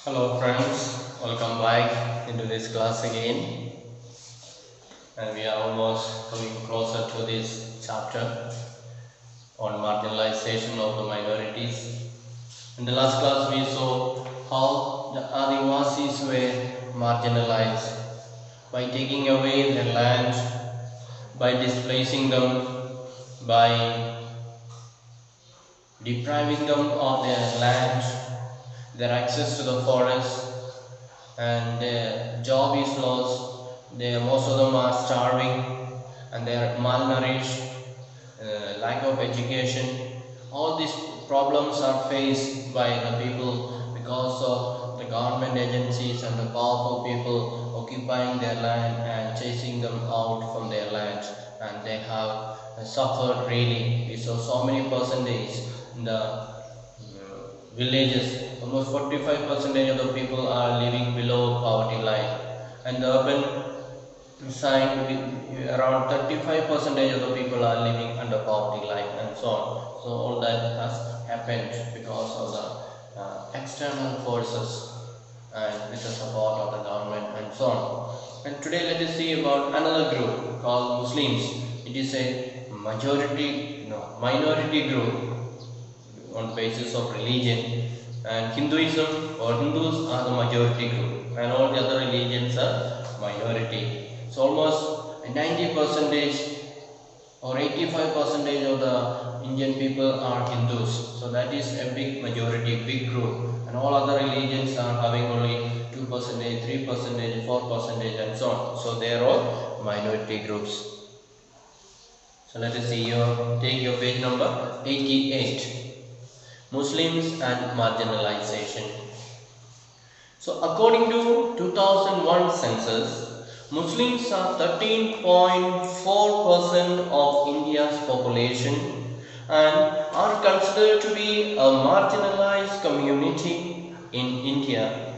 Hello friends, welcome back into this class again, and we are almost coming closer to this chapter on marginalization of the minorities. In the last class we saw how the Adivasis were marginalized by taking away their land, by displacing them, by depriving them of their land, their access to the forest, and their job is lost. Most of them are starving and they are malnourished, lack of education. All these problems are faced by the people because of the government agencies and the powerful people occupying their land and chasing them out from their land, and they have suffered really. We saw so many percentage in the villages. Almost 45% of the people are living below poverty line, and the urban side around 35% of the people are living under poverty line, and so on. So all that has happened because of the external forces and with the support of the government and so on. And today let us see about another group called Muslims. It is a minority group on the basis of religion, and Hinduism or Hindus are the majority group and all the other religions are minority. So almost 90% or 85% of the Indian people are Hindus. So that is a big majority, big group, and all other religions are having only 2%, 3%, 4% and so on. So they are all minority groups. So let us see take your page number 88. Muslims and marginalization. So according to 2001 census, Muslims are 13.4% of India's population and are considered to be a marginalized community in India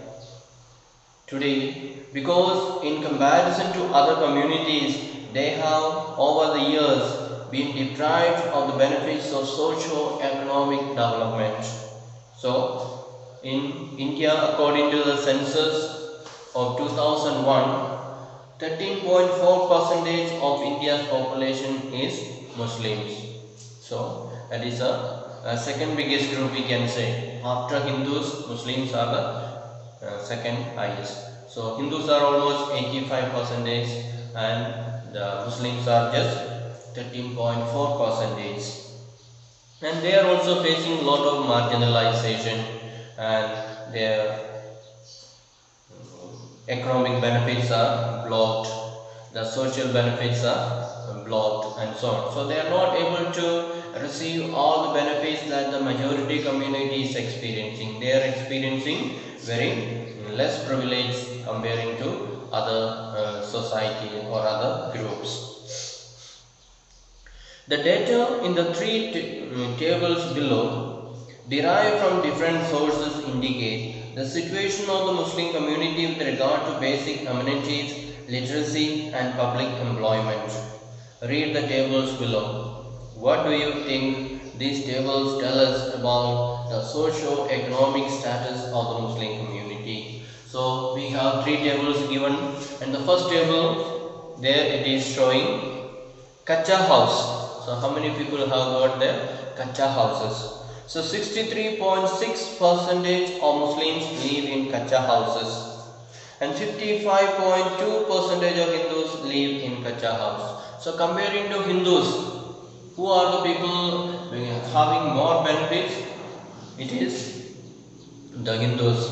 today, because in comparison to other communities, they have over the years been deprived of the benefits of socio-economic development. So, in India, according to the census of 2001, 13.4% of India's population is Muslims. So, that is a second biggest group we can say. After Hindus, Muslims are the second highest. So, Hindus are almost 85% and the Muslims are just 13.4%, and they are also facing a lot of marginalization, and their economic benefits are blocked, the social benefits are blocked and so on. So they are not able to receive all the benefits that the majority community is experiencing. They are experiencing very less privilege comparing to other society or other groups. The data in the three tables below, derived from different sources, indicate the situation of the Muslim community with regard to basic amenities, literacy and public employment. Read the tables below. What do you think these tables tell us about the socio-economic status of the Muslim community? So we have three tables given, and the first table, there it is showing Kacha house. So how many people have got their Kacha houses? So 63.6% of Muslims live in Kacha houses, and 55.2% of Hindus live in Kacha house. So comparing to Hindus, who are the people having more benefits? It is the Hindus.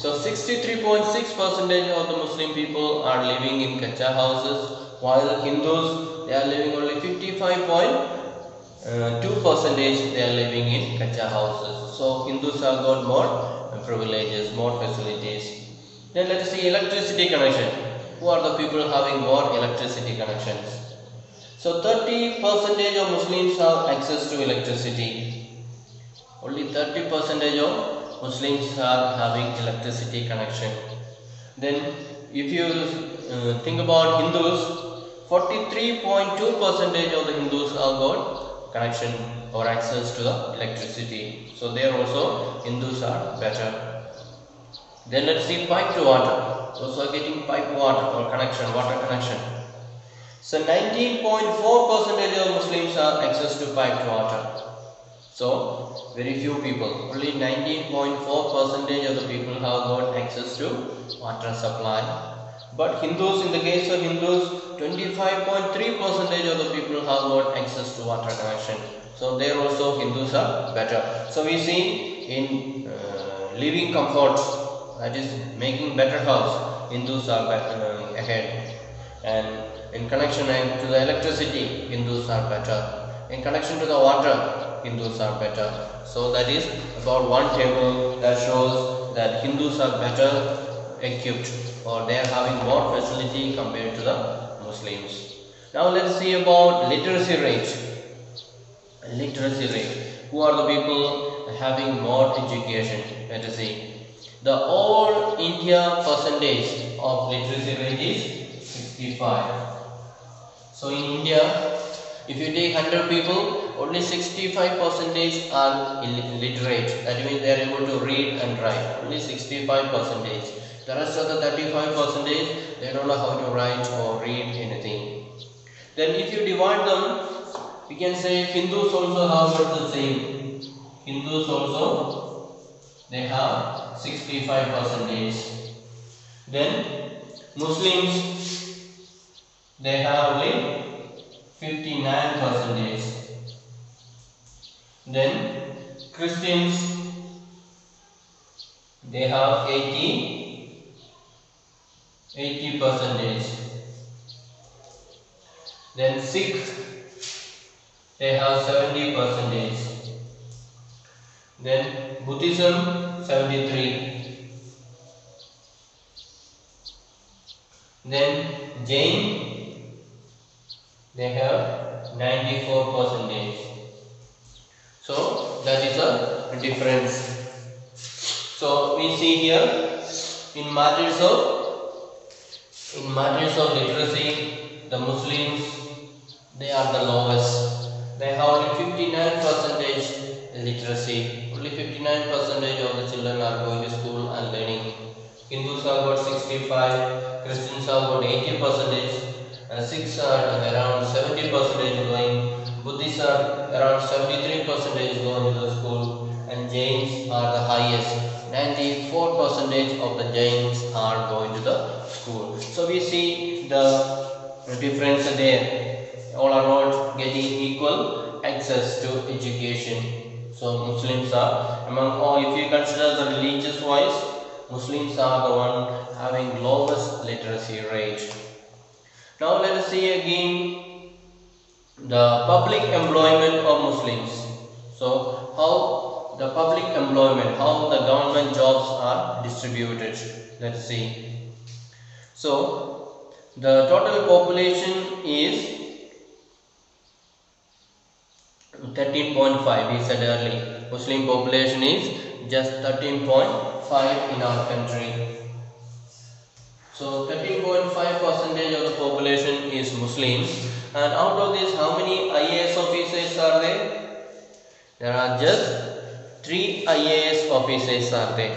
So 63.6% of the Muslim people are living in Kacha houses, while Hindus, they are living only 55.2% they are living in Kacha houses. So Hindus have got more privileges, more facilities. Then let us see electricity connection. Who are the people having more electricity connections? So 30% of Muslims have access to electricity. Only 30% of Muslims are having electricity connection. Then if you think about Hindus, 43.2% of the Hindus have got connection or access to the electricity. So there also Hindus are better. Then let's see piped water. Those are getting piped water or connection, water connection. So 19.4% of Muslims have access to piped water. So very few people, only 19.4% of the people have got access to water supply. But Hindus, in the case of Hindus, 25.3% of the people have got access to water connection. So there also Hindus are better. So we see in living comforts, that is making better house, Hindus are better, ahead. And in connection to the electricity, Hindus are better. In connection to the water, Hindus are better. So that is about one table that shows that Hindus are better equipped, or they are having more facility compared to the Muslims. Now let's see about literacy rate. Literacy rate. Who are the people having more education? Let us see. The all India percentage of literacy rate is 65. So in India, if you take 100 people, only 65% are illiterate. That means they are able to read and write. Only 65%. The rest of the 35%, they don't know how to write or read anything. Then if you divide them, we can say Hindus also have got the same. Hindus also, they have 65%. Then Muslims, they have only 59%. Then Christians, they have 80%. Then Sikhs, they have 70%. Then Buddhism, 73. Then Jain, they have 94%. So that is a difference. So we see here in matters of literacy, the Muslims, they are the lowest. They have only 59% literacy. Only 59% of the children are going to school and learning. Hindus have got 65, Christians have got 80%, Sikhs are around 70% going, Buddhists are around 73% going to the school, and Jains are the highest. 94% of the Jains are going to the school. So we see the difference there. All are not getting equal access to education. So Muslims are among all, if you consider the religious wise, Muslims are the one having lowest literacy rate. Now let us see again the public employment of Muslims. So how the public employment, how the government jobs are distributed. Let us see. So the total population is 13.5. We said earlier, Muslim population is just 13.5 in our country. So 13.5% of the population is Muslims, and out of this, how many IAS officers are there? There are just 3 IAS officers are there.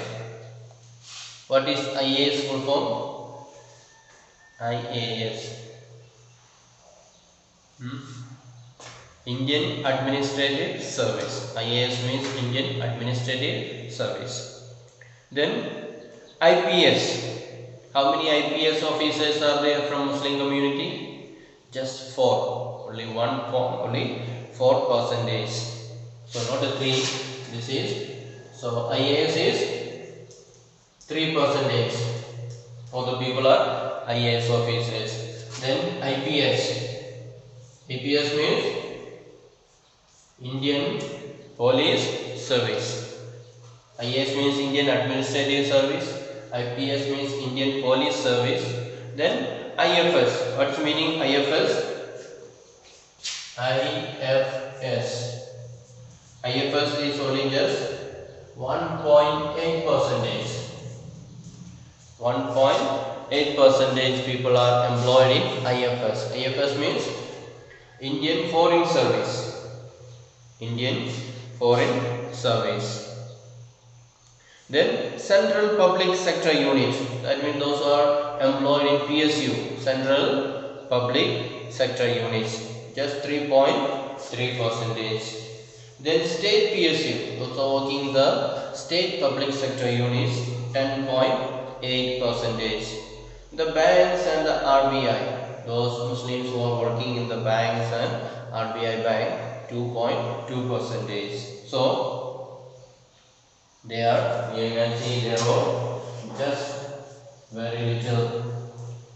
What is IAS full form? IAS. Indian Administrative Service. IAS means Indian Administrative Service. Then IPS. How many IPS officers are there from Muslim community? Just 4. Only 4%. So not a 3. This is, so IAS is 3% of the people are IAS officers. Then IPS. IPS means Indian Police Service. IAS means Indian Administrative Service. IPS means Indian Police Service. Then IFS. What's meaning IFS? IFS is only just 1.8%. 1.8% people are employed in IFS. IFS means Indian Foreign Service. Indian Foreign Service. Then central public sector unit, that means those are employed in PSU, central public sector units, just 3.3%. Then state PSU, those are working in the state public sector units, 10.8%. The banks and the RBI, those Muslims who are working in the banks and RBI bank, 2.2%. So they are, you can see there are just very little,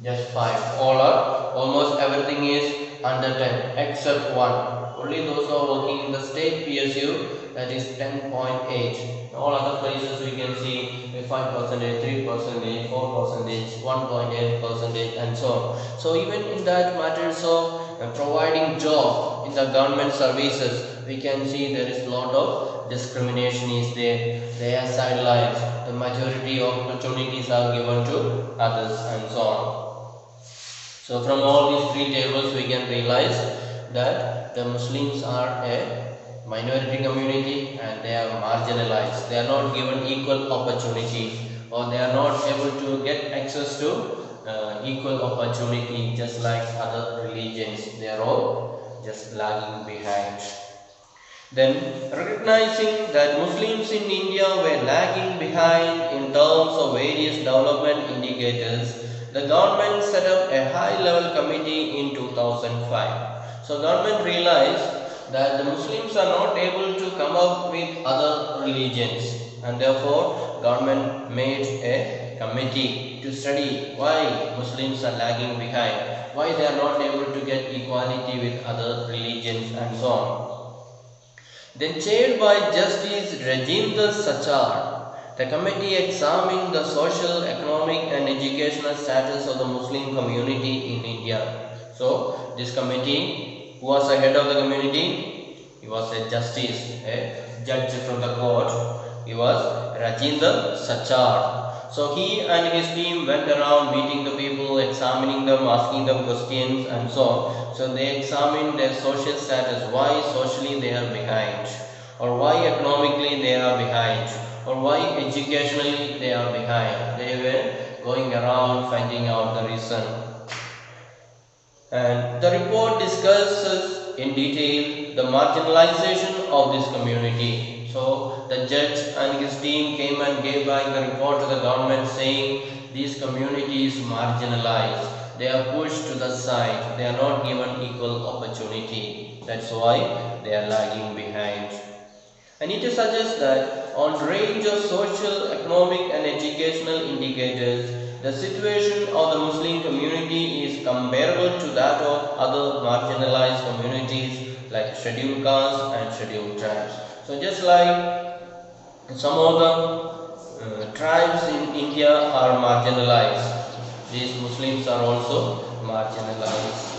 just 5. All are, almost everything is under 10 except one. Only those who are working in the state PSU, that is 10.8. All other places we can see 5%, 3%, 4%, 1.8%, and so on. So even in that matters of providing job in the government services, we can see there is a lot of discrimination is there. They are sidelined. The majority of opportunities are given to others, and so on. So from all these three tables we can realize that the Muslims are a minority community and they are marginalized. They are not given equal opportunities, or they are not able to get access to equal opportunity just like other religions. They are all just lagging behind. Then, recognizing that Muslims in India were lagging behind in terms of various development indicators, the government set up a high-level committee in 2005. So, government realized that the Muslims are not able to come up with other religions, and therefore government made a committee to study why Muslims are lagging behind, why they are not able to get equality with other religions, and so on. Then, chaired by Justice Rajinder Sachar, the committee examined the social, economic, and educational status of the Muslim community in India. So, this committee, who was the head of the community? He was a justice, a judge from the court. He was Rajinder Sachar. So he and his team went around meeting the people, examining them, asking them questions, and so on. So they examined their social status, why socially they are behind, or why economically they are behind, or why educationally they are behind. They were going around finding out the reason. And the report discusses in detail the marginalization of this community. So the judge and his team came and gave back the report to the government saying these communities marginalized. They are pushed to the side. They are not given equal opportunity. That's why they are lagging behind. And it suggests that on range of social, economic, and educational indicators, the situation of the Muslim community is comparable to that of other marginalized communities like scheduled castes and scheduled tribes. So just like some of the tribes in India are marginalized, these Muslims are also marginalized.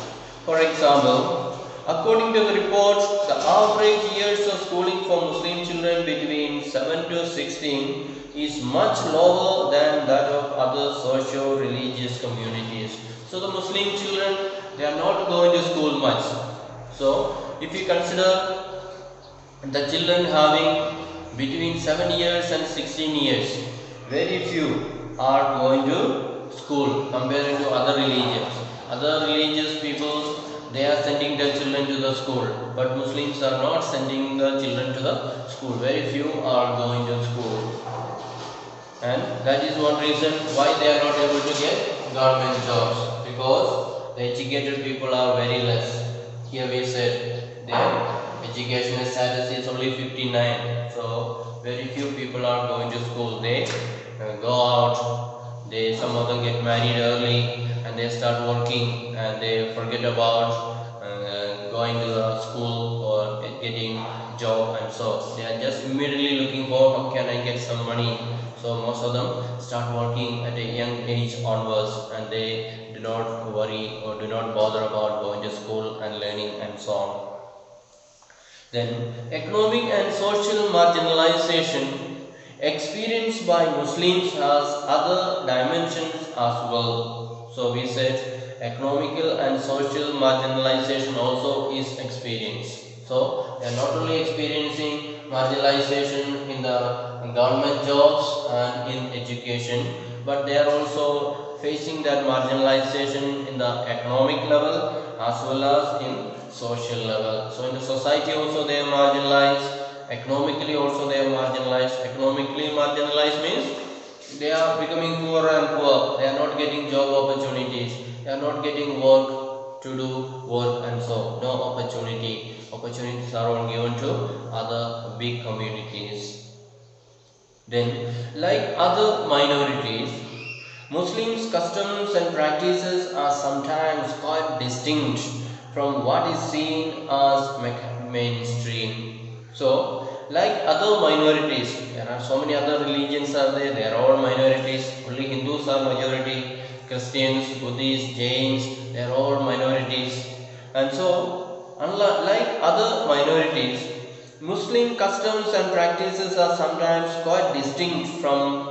For example, according to the report, the average years of schooling for Muslim children between 7 to 16 is much lower than that of other socio-religious communities. So the Muslim children, they are not going to school much. So if you consider the children having between 7 years and 16 years, very few are going to school compared to other religions. Other religious people, they are sending their children to the school, but Muslims are not sending the children to the school. Very few are going to school, and that is one reason why they are not able to get government jobs, because the educated people are very less. Here we said their educational status is only 59, so very few people are going to school. They go out, some of them get married early, and they start working, and they forget about going to the school or getting job, and so they are just immediately looking for how can I get some money. So most of them start working at a young age onwards, and they do not worry or do not bother about going to school and learning and so on. Then economic and social marginalization experienced by Muslims has other dimensions as well. So we said economical and social marginalization also is experienced. So they are not only experiencing marginalization in the government jobs and in education, but they are also facing that marginalization in the economic level as well as in social level. So in the society also they are marginalized, economically also they are marginalized. Economically marginalized means they are becoming poorer and poor. They are not getting job opportunities. They are not getting work to do work, and so no opportunity. Opportunities are all given to other big communities. Then, like other minorities, Muslims' customs and practices are sometimes quite distinct from what is seen as mainstream. So, like other minorities, there are so many other religions are there. They are all minorities. Only Hindus are majority. Christians, Buddhists, Jains, they are all minorities. And so, unlike other minorities, Muslim customs and practices are sometimes quite distinct from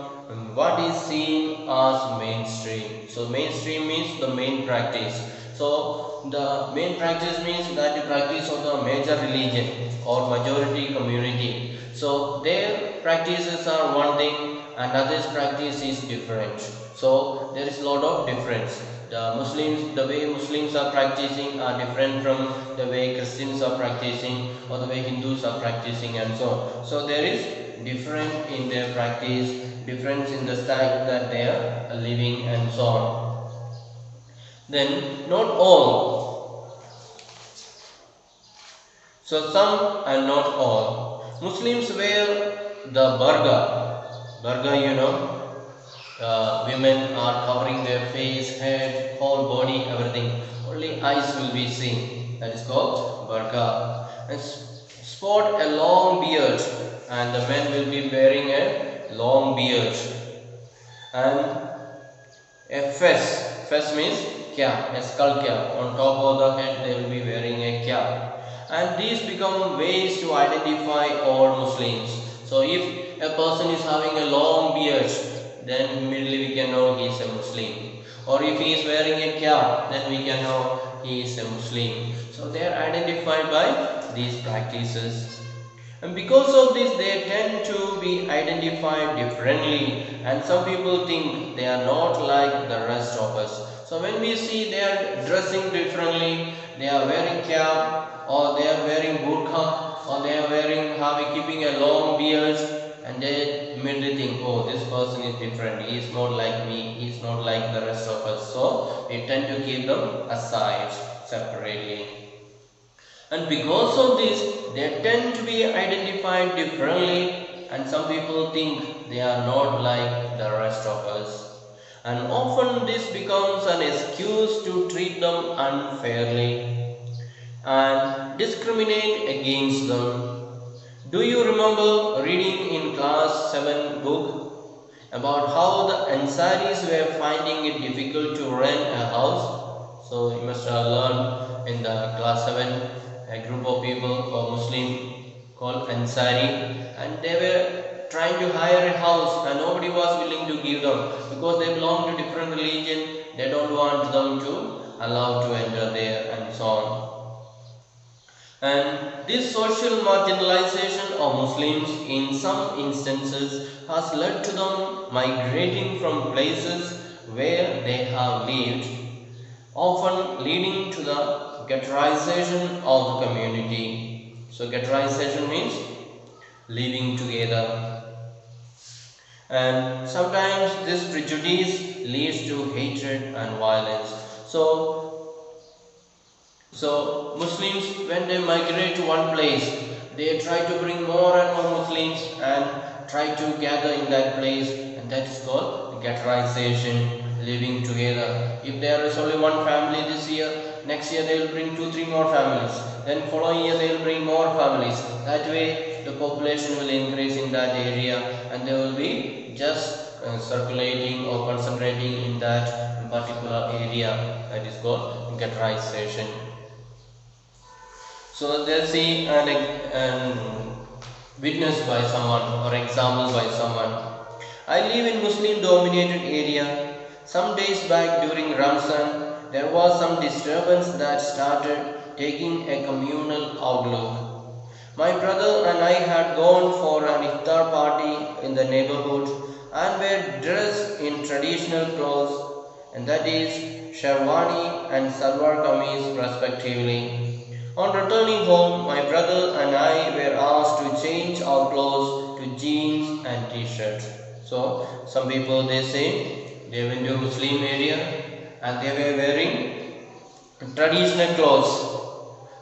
what is seen as mainstream. So mainstream means the main practice. So the main practice means that the practice of the major religion or majority community. So their practices are one thing and others' practice is different. So there is a lot of difference. The way Muslims are practicing are different from the way Christians are practicing or the way Hindus are practicing, and so on. So there is different in their practice, difference in the style that they are living, and so on. Then not all. So some and not all. Muslims wear the burqa. Burqa, women are covering their face, head, whole body, everything. Only eyes will be seen. That is called burqa. And sport a long beard, and the men will be wearing a long beard. And a fez. Fez means cap, a skull cap. On top of the head, they will be wearing a cap. And these become ways to identify all Muslims. So if a person is having a long beard, then immediately we can know he is a Muslim. Or if he is wearing a cap, then we can know he is a Muslim. So they are identified by these practices. And because of this, they tend to be identified differently, and some people think they are not like the rest of us. So when we see they are dressing differently, they are wearing cap, or they are wearing burqa, or they are keeping a long beard, and they immediately think, oh, this person is different, he is not like me, he is not like the rest of us. So we tend to keep them aside separately. And because of this, they tend to be identified differently, and some people think they are not like the rest of us. And often this becomes an excuse to treat them unfairly and discriminate against them. Do you remember reading in class 7 book about how the Ansaris were finding it difficult to rent a house? So you must have learned in the class 7, a group of people or Muslim called Ansari, and they were trying to hire a house and nobody was willing to give them because they belong to different religion. They don't want them to allow to enter there, and so on. And this social marginalization of Muslims in some instances has led to them migrating from places where they have lived, often leading to the ghettoization of the community. So ghettoization means living together. And sometimes this prejudice leads to hatred and violence. So Muslims, when they migrate to one place, they try to bring more and more Muslims and try to gather in that place, and that is called ghettoization, living together. If there is only one family this year, next year they will bring 2-3 more families, then following year they will bring more families. That way the population will increase in that area, and they will be just circulating or concentrating in that particular area. That is called ghettoization. So they see and witnessed by someone or example by someone. I live in Muslim dominated area. Some days back during Ramzan, there was some disturbance that started taking a communal outlook. My brother and I had gone for an iftar party in the neighborhood and were dressed in traditional clothes, and that is sherwani and salwar kameez respectively. On returning home, my brother and I were asked to change our clothes to jeans and t-shirt. So some people they say they went to Muslim area and they were wearing traditional clothes,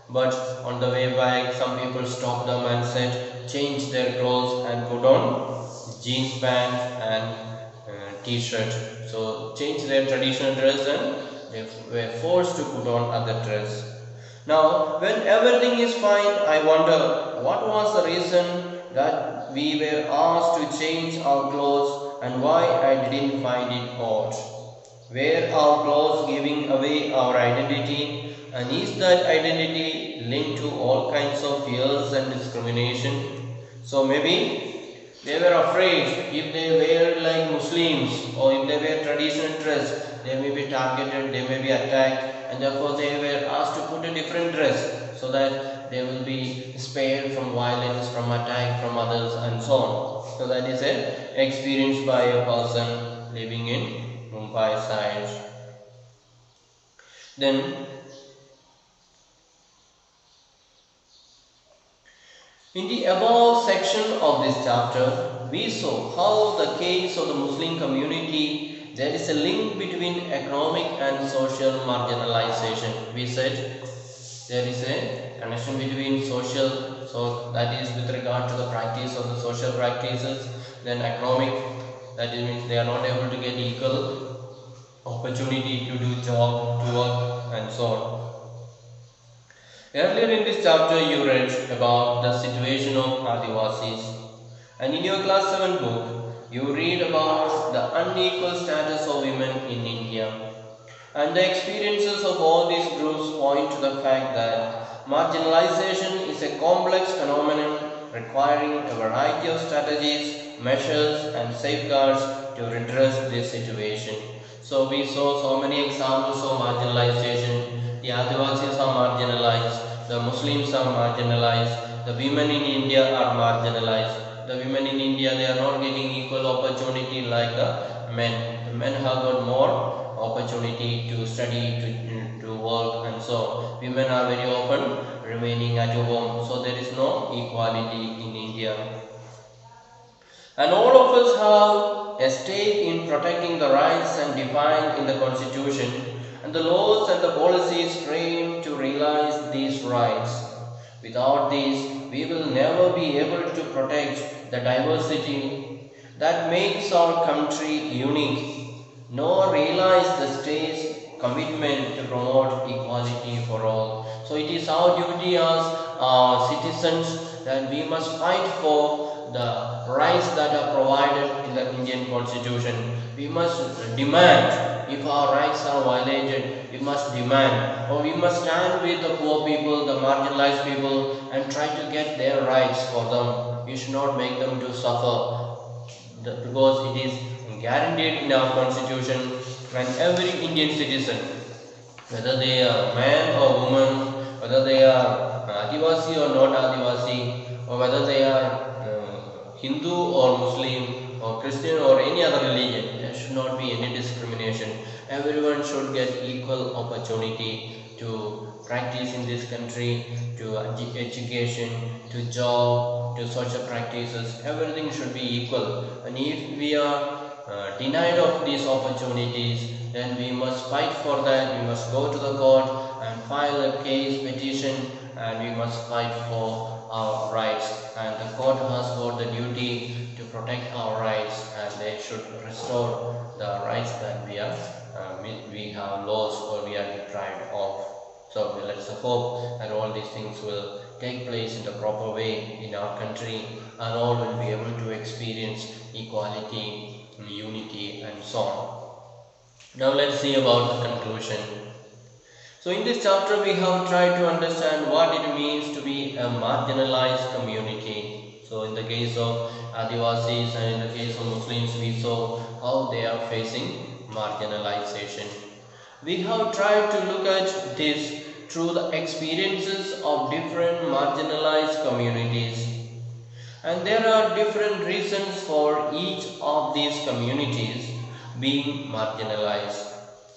but on the way back some people stopped them and said change their clothes and put on jeans pants and t-shirt. So change their traditional dress and they were forced to put on other dress. Now when everything is fine, I wonder what was the reason that we were asked to change our clothes and why I didn't find it odd. Were our clothes giving away our identity, and is that identity linked to all kinds of fears and discrimination? So maybe they were afraid if they wear like Muslims or if they wear traditional dress, they may be targeted, they may be attacked, and therefore they were asked to put a different dress so that they will be spared from violence, from attack from others, and so on. So that is an experience by a person living in Mumbai side. Then in the above section of this chapter, we saw how the case of the Muslim community there is a link between economic and social marginalization. We said there is a connection between social, so that is with regard to the practice of the social practices, then economic, that means they are not able to get equal opportunity to do job, to work, and so on. Earlier in this chapter, you read about the situation of Adivasis, and in your class 7 book, you read about the unequal status of women in India. And the experiences of all these groups point to the fact that marginalization is a complex phenomenon requiring a variety of strategies, measures, and safeguards to redress this situation. So we saw so many examples of marginalization. The Adivasis are marginalized, the Muslims are marginalized, the women in India are marginalized. The women in India, they are not getting equal opportunity like the men. The men have got more opportunity to study, to work, and so women are very often remaining at home. So there is no equality in India. And all of us have a stake in protecting the rights and defined in the Constitution, and the laws and the policies framed to realize these rights. Without these, we will never be able to protect the diversity that makes our country unique, nor realize the state's commitment to promote equality for all. So it is our duty as citizens that we must fight for the rights that are provided in the Indian Constitution. We must demand if our rights are violated, we must demand, or we must stand with the poor people, the marginalized people, and try to get their rights for them. We should not make them to suffer because it is guaranteed in our Constitution, and every Indian citizen, whether they are man or woman, whether they are Adivasi or not Adivasi, or whether they are Hindu or Muslim or Christian or any other religion, there should not be any discrimination. Everyone should get equal opportunity to practice in this country, to education, to job, to social practices. Everything should be equal. And if we are denied of these opportunities, then we must fight for that. We must go to the court and file a case, petition, and we must fight for our rights. And the court has got the duty to protect our rights, and they should restore the rights that we have lost or we are deprived of. So let's hope that all these things will take place in the proper way in our country, and all will be able to experience equality, unity, and so on. Now let's see about the conclusion. So in this chapter we have tried to understand what it means to be a marginalized community. So in the case of Adivasis and in the case of Muslims, we saw how they are facing marginalization. We have tried to look at this through the experiences of different marginalized communities. And there are different reasons for each of these communities being marginalized.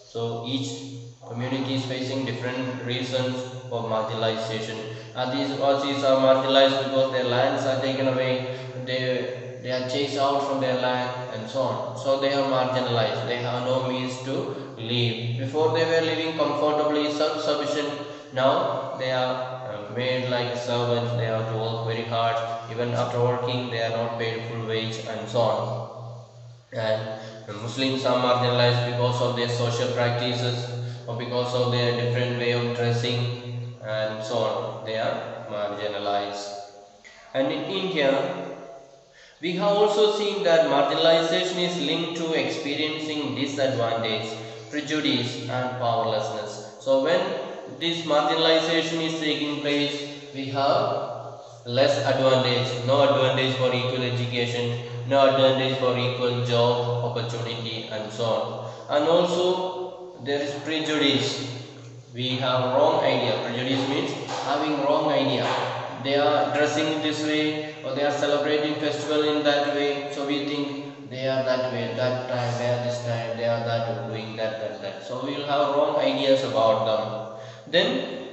So each community is facing different reasons for marginalization. And these Aussies are marginalized because their lands are taken away, they are chased out from their land and so on. So they are marginalized, they have no means to live. Before they were living comfortably, self-sufficient. Now they are made like servants, they have to work very hard. Even after working, they are not paid full wage and so on. And the Muslims are marginalized because of their social practices or because of their different way of dressing and so on. They are marginalized. And in India, we have also seen that marginalization is linked to experiencing disadvantage, prejudice and powerlessness. So when this marginalization is taking place, we have less advantage, no advantage for equal education, no advantage for equal job opportunity and so on. And also there is prejudice. We have wrong idea. Prejudice means having wrong idea. They are dressing this way or they are celebrating festival in that way. So we think they are that way, that time, they are this time, they are that, doing that. So we will have wrong ideas about them. Then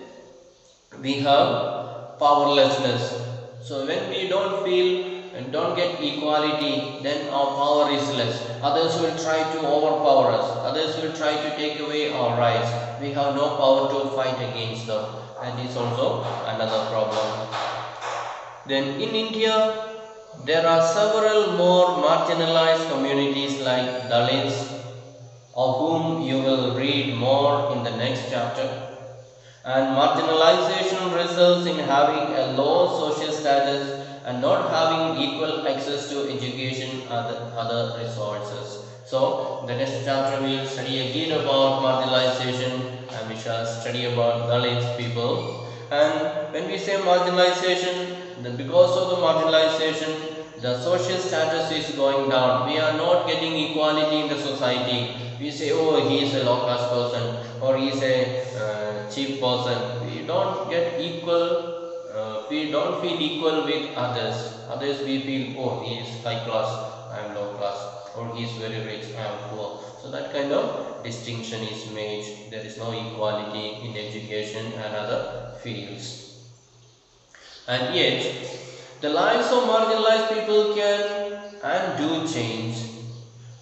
we have powerlessness. So when we don't feel and don't get equality, then our power is less. Others will try to overpower us. Others will try to take away our rights. We have no power to fight against them. That is also another problem. Then in India, there are several more marginalized communities like Dalits, of whom you will read more in the next chapter. And marginalization results in having a low social status and not having equal access to education and other resources. So, the next chapter we will study again about marginalization and we shall study about Dalit people. And when we say marginalization, then because of the marginalization, the social status is going down. We are not getting equality in the society. We say, oh, he is a low class person or he is a cheap person. We don't get equal. We don't feel equal with others. Others we feel, oh, he is high class, I am low class, or he is very rich, I am poor. So that kind of distinction is made. There is no equality in education and other fields. And yet, the lives of marginalized people can and do change.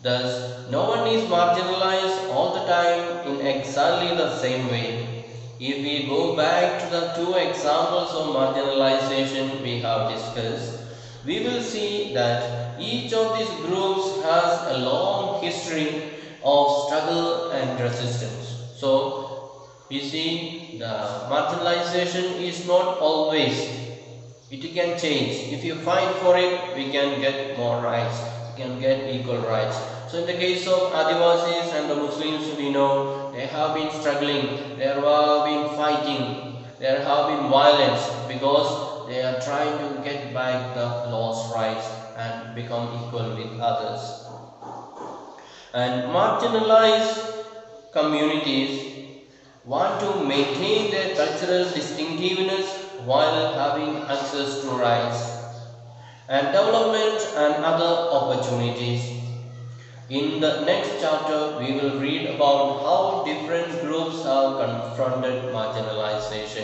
Thus, no one is marginalized all the time in exactly the same way. If we go back to the two examples of marginalization we have discussed, we will see that each of these groups has a long history of struggle and resistance. So, we see the marginalization is not always, it can change. If you fight for it, we can get more rights, we can get equal rights. So in the case of Adivasis and the Muslims, we know they have been struggling, there have been fighting, there have been violence because they are trying to get back the lost rights and become equal with others. And marginalized communities want to maintain their cultural distinctiveness while having access to rights and development and other opportunities. In the next chapter, we will read about how different groups have confronted marginalization.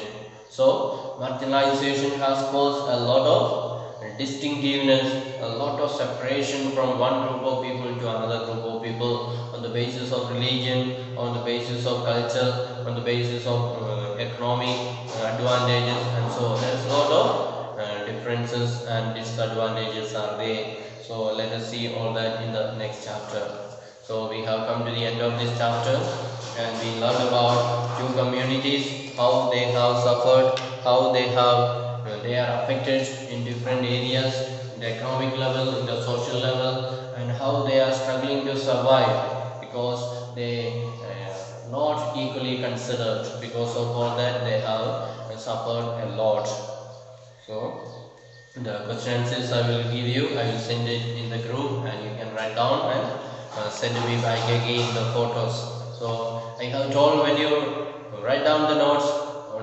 So, marginalization has caused a lot of distinctiveness, a lot of separation from one group of people to another group of people on the basis of religion, on the basis of culture, on the basis of economic advantages, and so there's a lot of differences and disadvantages are there. So let us see all that in the next chapter. So we have come to the end of this chapter and we learned about two communities, how they have suffered, how they are affected in different areas, in the economic level, in the social level, and how they are struggling to survive because they are not equally considered. Because of all that, they have suffered a lot. So the question answers I will give you, I will send it in the group and you can write down and send me back again the photos. So I have told when you write down the notes,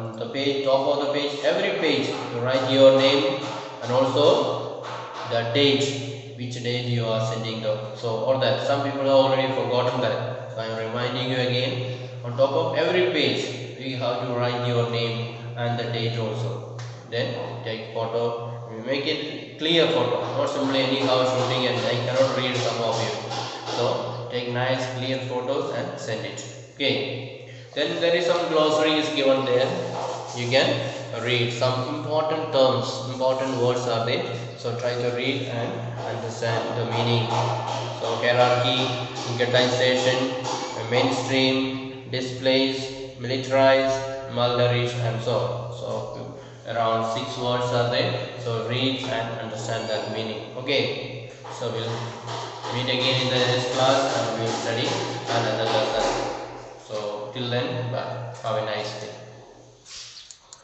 on the page, top of the page, every page you write your name and also the date, which date you are sending the, so all that. Some people have already forgotten that, so I am reminding you again. On top of every page you have to write your name and the date also. Then take photo, make it clear photo, not simply anyhow shooting and I cannot read some of you. So take nice clear photos and send it. Okay. Then there is some glossary is given there. You can read some important terms, important words are there. So try to read and understand the meaning. So hierarchy, ghettoization, mainstream, displaced, militarized, malnourished, and so on. So around 6 words are there. So read and understand that meaning. Okay. So we'll meet again in the next class and we will study another lesson. So till then, bye. Have a nice day.